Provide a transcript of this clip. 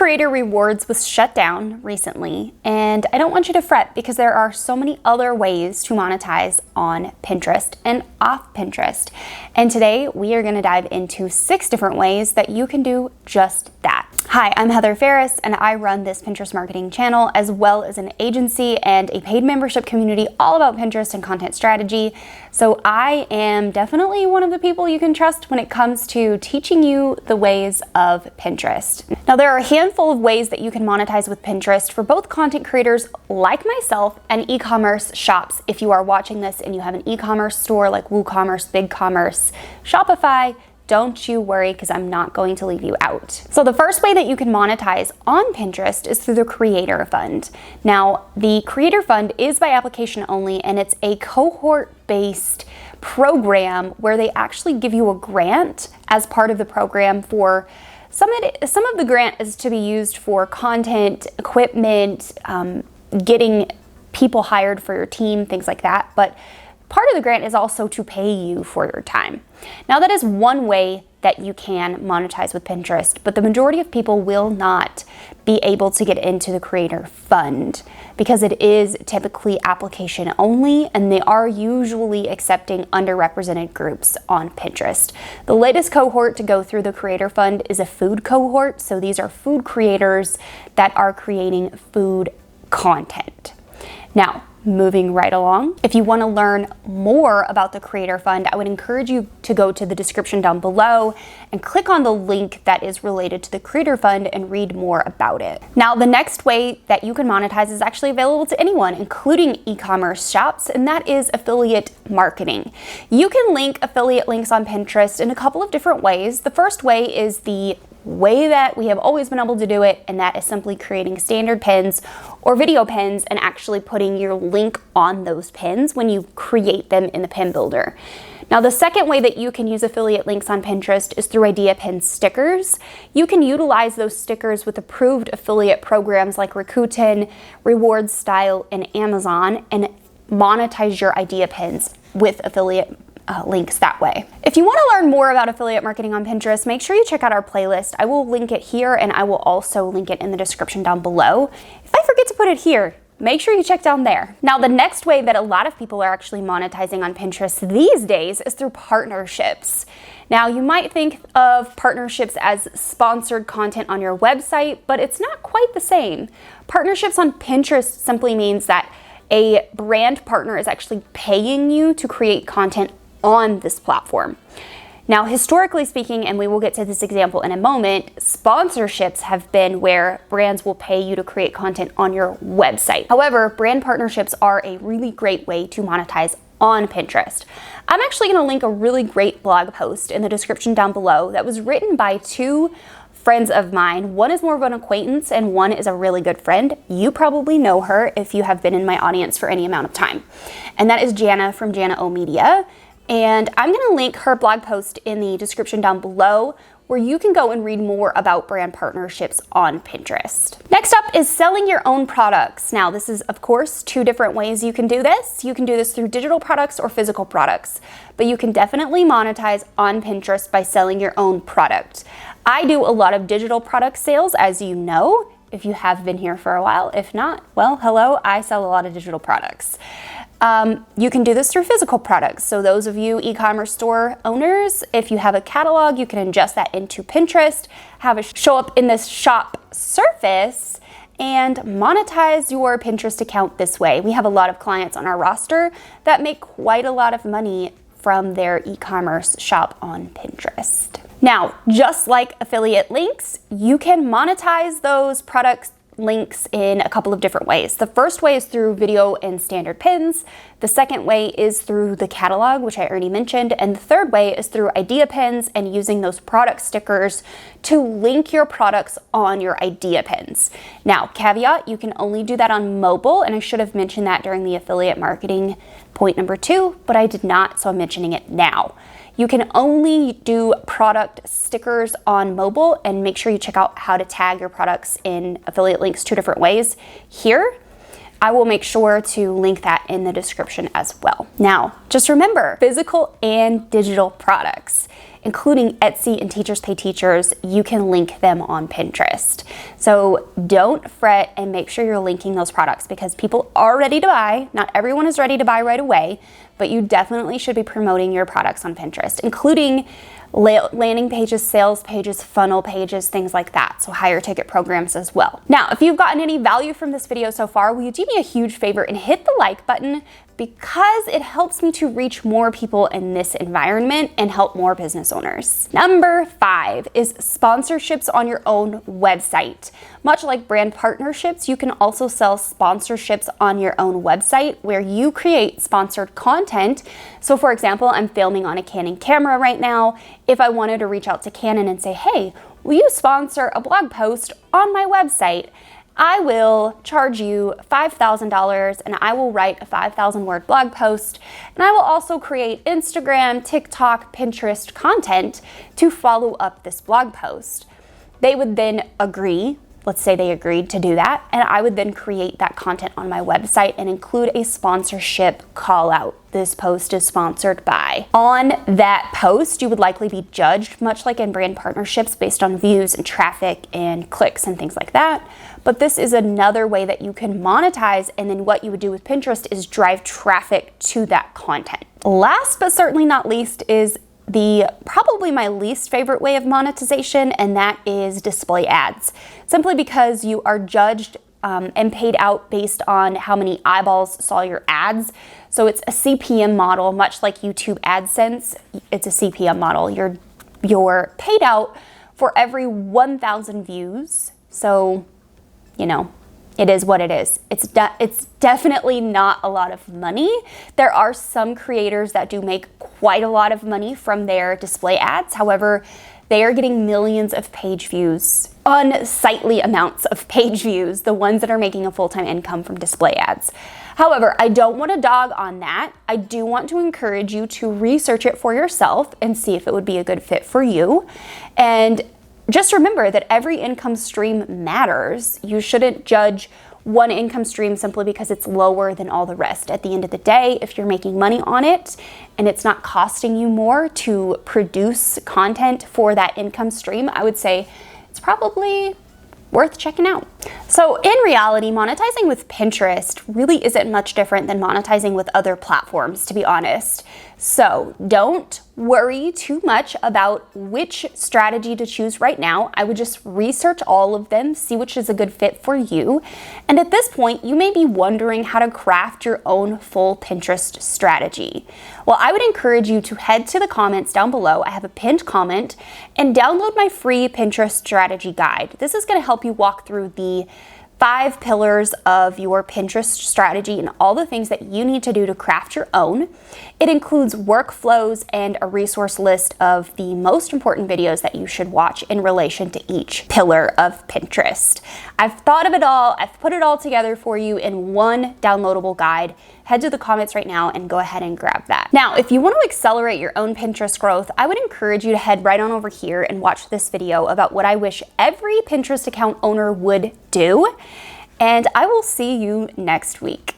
Creator Rewards was shut down recently, and I don't want you to fret because there are so many other ways to monetize on Pinterest and off Pinterest. And today we are going to dive into 6 different ways that you can do just that. Hi, I'm Heather Farris, and I run this Pinterest marketing channel as well as an agency and a paid membership community all about Pinterest and content strategy. So I am definitely one of the people you can trust when it comes to teaching you the ways of Pinterest. Now, there are a handful of ways that you can monetize with Pinterest for both content creators like myself and e-commerce shops. If you are watching this and you have an e-commerce store like WooCommerce, BigCommerce, Shopify, don't you worry, because I'm not going to leave you out. So the first way that you can monetize on Pinterest is through the Creator Fund. Now, the Creator Fund is by application only, and it's a cohort-based program where they actually give you a grant as part of the program for some of the grant is to be used for content, equipment, getting people hired for your team, things like that. But part of the grant is also to pay you for your time. Now, that is one way that you can monetize with Pinterest, but the majority of people will not be able to get into the Creator Fund because it is typically application only, and they are usually accepting underrepresented groups on Pinterest. The latest cohort to go through the Creator Fund is a food cohort, so these are food creators that are creating food content. Now, moving right along, if you want to learn more about the Creator Fund, I would encourage you to go to the description down below and click on the link that is related to the Creator Fund and read more about it. Now, the next way that you can monetize is actually available to anyone, including e-commerce shops, and that is affiliate marketing. You can link affiliate links on Pinterest in a couple of different ways. The first way is the way that we have always been able to do it, and that is simply creating standard pins or video pins and actually putting your link on those pins when you create them in the pin builder. Now, the second way that you can use affiliate links on Pinterest is through idea pin stickers. You can utilize those stickers with approved affiliate programs like Rakuten, Rewards Style, and Amazon, and monetize your idea pins with affiliate links that way. If you want to learn more about affiliate marketing on Pinterest, make sure you check out our playlist. I will link it here, and I will also link it in the description down below. If I forget to put it here, make sure you check down there. Now, the next way that a lot of people are actually monetizing on Pinterest these days is through partnerships. Now, you might think of partnerships as sponsored content on your website, but it's not quite the same. Partnerships on Pinterest simply means that a brand partner is actually paying you to create content on this platform. Now, historically speaking, and we will get to this example in a moment, sponsorships have been where brands will pay you to create content on your website. However, brand partnerships are a really great way to monetize on Pinterest. I'm actually going to link a really great blog post in the description down below that was written by 2 friends of mine. One is more of an acquaintance and one is a really good friend. You probably know her if you have been in my audience for any amount of time. And that is Jana from Jana O Media. And I'm going to link her blog post in the description down below where you can go and read more about brand partnerships on Pinterest. Next up is selling your own products. Now, this is, of course, 2 different ways you can do this. You can do this through digital products or physical products, but you can definitely monetize on Pinterest by selling your own product. I do a lot of digital product sales, as you know, if you have been here for a while. If not, well, hello, I sell a lot of digital products. You can do this through physical products. So those of you e-commerce store owners, if you have a catalog, you can ingest that into Pinterest, have it show up in this shop surface, and monetize your Pinterest account this way. We have a lot of clients on our roster that make quite a lot of money from their e-commerce shop on Pinterest. Now, just like affiliate links, you can monetize those products links in a couple of different ways. The first way is through video and standard pins. The second way is through the catalog, which I already mentioned. And the third way is through idea pins and using those product stickers to link your products on your idea pins. Now, caveat, you can only do that on mobile, and I should have mentioned that during the affiliate marketing point number 2, but I did not, so I'm mentioning it now. You can only do product stickers on mobile, and make sure you check out how to tag your products in affiliate links 2 different ways here. I will make sure to link that in the description as well. Now, just remember, physical and digital products. including Etsy and Teachers Pay Teachers, you can link them on Pinterest. So don't fret and make sure you're linking those products because people are ready to buy. Not everyone is ready to buy right away, but you definitely should be promoting your products on Pinterest, including landing pages, sales pages, funnel pages, things like that. So higher ticket programs as well. Now, if you've gotten any value from this video so far, will you do me a huge favor and hit the like button because it helps me to reach more people in this environment and help more business owners. Number 5 is sponsorships on your own website. Much like brand partnerships, you can also sell sponsorships on your own website where you create sponsored content. So for example, I'm filming on a Canon camera right now. If I wanted to reach out to Canon and say, hey, will you sponsor a blog post on my website? I will charge you $5,000 and I will write a 5,000 word blog post, and I will also create Instagram, TikTok, Pinterest content to follow up this blog post. They would then agree, let's say they agreed to do that, and I would then create that content on my website and include a sponsorship call out. This post is sponsored by. On that post, you would likely be judged, much like in brand partnerships, based on views and traffic and clicks and things like that. But this is another way that you can monetize, and then what you would do with Pinterest is drive traffic to that content. Last but certainly not least is probably my least favorite way of monetization, and that is display ads. Simply because you are judged and paid out based on how many eyeballs saw your ads. So it's a CPM model, much like YouTube AdSense. It's a CPM model. You're paid out for every 1,000 views. So, you know, it is what it is. It's definitely not a lot of money. There are some creators that do make quite a lot of money from their display ads. However, they are getting millions of page views, unsightly amounts of page views, the ones that are making a full-time income from display ads. However, I don't want to dog on that. I do want to encourage you to research it for yourself and see if it would be a good fit for you. And just remember that every income stream matters. You shouldn't judge one income stream simply because it's lower than all the rest. At the end of the day, if you're making money on it and it's not costing you more to produce content for that income stream, I would say it's probably worth checking out. So in reality, monetizing with Pinterest really isn't much different than monetizing with other platforms, to be honest. So don't worry too much about which strategy to choose right now. I would just research all of them, see which is a good fit for you. And at this point, you may be wondering how to craft your own full Pinterest strategy. Well, I would encourage you to head to the comments down below. I have a pinned comment, and download my free Pinterest strategy guide. This is going to help you walk through the 5 pillars of your Pinterest strategy and all the things that you need to do to craft your own. It includes workflows and a resource list of the most important videos that you should watch in relation to each pillar of Pinterest. I've thought of it all. I've put it all together for you in one downloadable guide. Head to the comments right now and go ahead and grab that. Now, if you want to accelerate your own Pinterest growth, I would encourage you to head right on over here and watch this video about what I wish every Pinterest account owner would do. And I will see you next week.